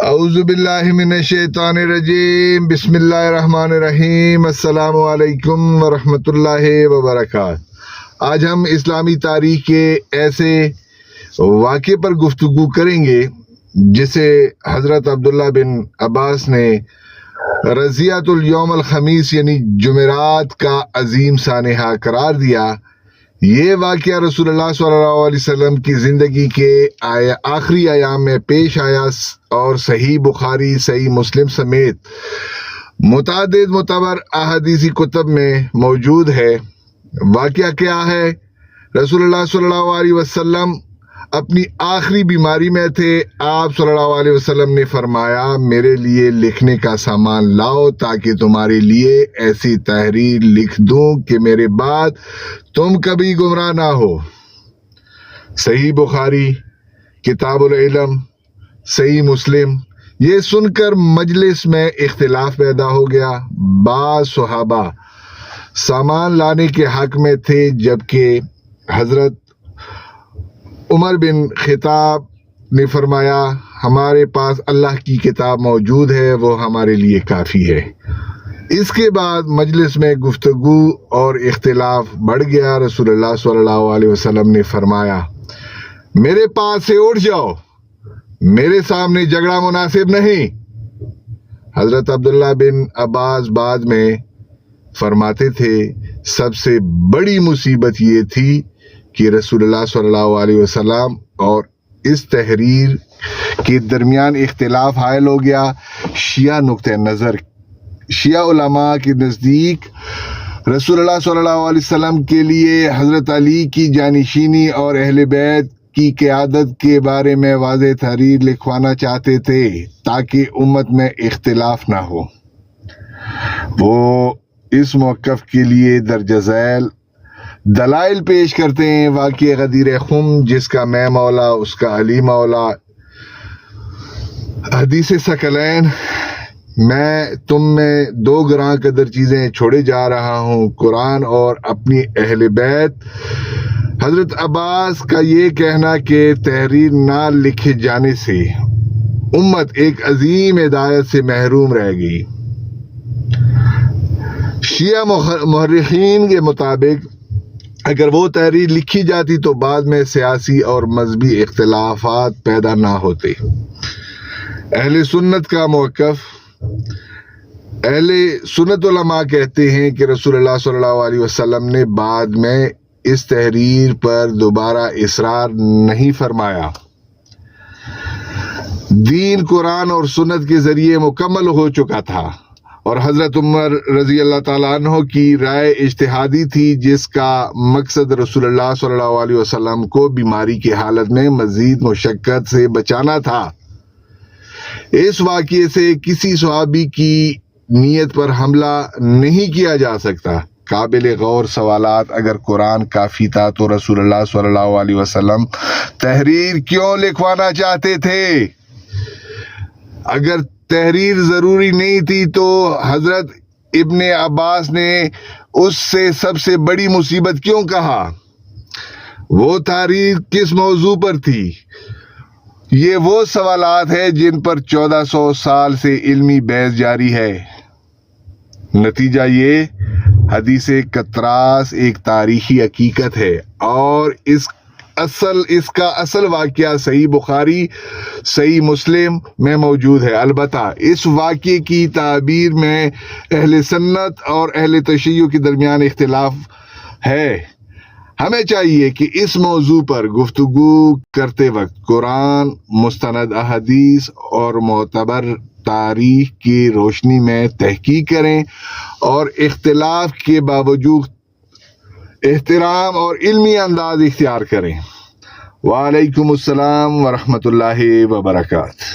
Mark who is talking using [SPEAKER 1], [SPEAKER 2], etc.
[SPEAKER 1] اعوذ باللہ من الشیطان الرجیم، بسم اللہ الرحمن الرحیم۔ السلام علیکم ورحمۃ اللہ وبرکاتہ۔ آج ہم اسلامی تاریخ کے ایسے واقعے پر گفتگو کریں گے جسے حضرت عبداللہ بن عباس نے رضیعۃ الیوم الخمیس یعنی جمعرات کا عظیم سانحہ قرار دیا۔ یہ واقعہ رسول اللہ صلی اللہ علیہ وسلم کی زندگی کے آخری ایام میں پیش آیا اور صحیح بخاری، صحیح مسلم سمیت متعدد معتبر احادیثی کتب میں موجود ہے۔ واقعہ کیا ہے؟ رسول اللہ صلی اللہ علیہ وسلم اپنی آخری بیماری میں تھے۔ آپ صلی اللہ علیہ وسلم نے فرمایا، میرے لیے لکھنے کا سامان لاؤ تاکہ تمہارے لیے ایسی تحریر لکھ دوں کہ میرے بعد تم کبھی گمراہ نہ ہو۔ صحیح بخاری، کتاب العلم، صحیح مسلم۔ یہ سن کر مجلس میں اختلاف پیدا ہو گیا۔ بعض صحابہ سامان لانے کے حق میں تھے جبکہ حضرت عمر بن خطاب نے فرمایا، ہمارے پاس اللہ کی کتاب موجود ہے، وہ ہمارے لیے کافی ہے۔ اس کے بعد مجلس میں گفتگو اور اختلاف بڑھ گیا۔ رسول اللہ صلی اللہ علیہ وسلم نے فرمایا، میرے پاس سے اٹھ جاؤ، میرے سامنے جھگڑا مناسب نہیں۔ حضرت عبداللہ بن عباس بعد میں فرماتے تھے، سب سے بڑی مصیبت یہ تھی کہ رسول اللہ صلی اللہ علیہ وسلم اور اس تحریر کے درمیان اختلاف حائل ہو گیا۔ شیعہ نقطہ نظر، شیعہ علماء کے نزدیک رسول اللہ صلی اللہ علیہ وسلم کے لیے حضرت علی کی جانشینی اور اہل بیت کی قیادت کے بارے میں واضح تحریر لکھوانا چاہتے تھے تاکہ امت میں اختلاف نہ ہو۔ وہ اس موقف کے لیے درج ذیل دلائل پیش کرتے ہیں۔ واقعہ غدیر خم، جس کا میں مولا اس کا علی مولا، حدیث ثقلین، میں تم میں دو گراں قدر چیزیں چھوڑے جا رہا ہوں، قرآن اور اپنی اہل بیت۔ حضرت عباس کا یہ کہنا کہ تحریر نہ لکھے جانے سے امت ایک عظیم ہدایت سے محروم رہ گئی۔ شیعہ مورخین کے مطابق اگر وہ تحریر لکھی جاتی تو بعد میں سیاسی اور مذہبی اختلافات پیدا نہ ہوتے۔ اہل سنت کا موقف، اہل سنت علماء کہتے ہیں کہ رسول اللہ صلی اللہ علیہ وسلم نے بعد میں اس تحریر پر دوبارہ اصرار نہیں فرمایا۔ دین قرآن اور سنت کے ذریعے مکمل ہو چکا تھا اور حضرت عمر رضی اللہ تعالیٰ عنہ کی رائے اجتہادی تھی جس کا مقصد رسول اللہ صلی اللہ علیہ وسلم کو بیماری کی حالت میں مزید مشقت سے بچانا تھا۔ اس واقعے سے کسی صحابی کی نیت پر حملہ نہیں کیا جا سکتا۔ قابل غور سوالات، اگر قرآن کافی تھا تو رسول اللہ صلی اللہ علیہ وسلم تحریر کیوں لکھوانا چاہتے تھے؟ اگر تحریر ضروری نہیں تھی تو حضرت ابن عباس نے اس سے سب سے بڑی مصیبت کیوں کہا؟ وہ تحریر کس موضوع پر تھی؟ یہ وہ سوالات ہیں جن پر 1400 سال سے علمی بحث جاری ہے۔ نتیجہ یہ، حدیث قطراس ایک تاریخی حقیقت ہے اور اس کا اصل واقعہ صحیح بخاری، صحیح مسلم میں موجود ہے۔ البتہ اس واقعے کی تعبیر میں اہل سنت اور اہل تشیع کے درمیان اختلاف ہے۔ ہمیں چاہیے کہ اس موضوع پر گفتگو کرتے وقت قرآن، مستند احادیث اور معتبر تاریخ کی روشنی میں تحقیق کریں اور اختلاف کے باوجود احترام اور علمی انداز اختیار کریں۔ وعلیکم السلام ورحمۃ اللہ وبرکاتہ۔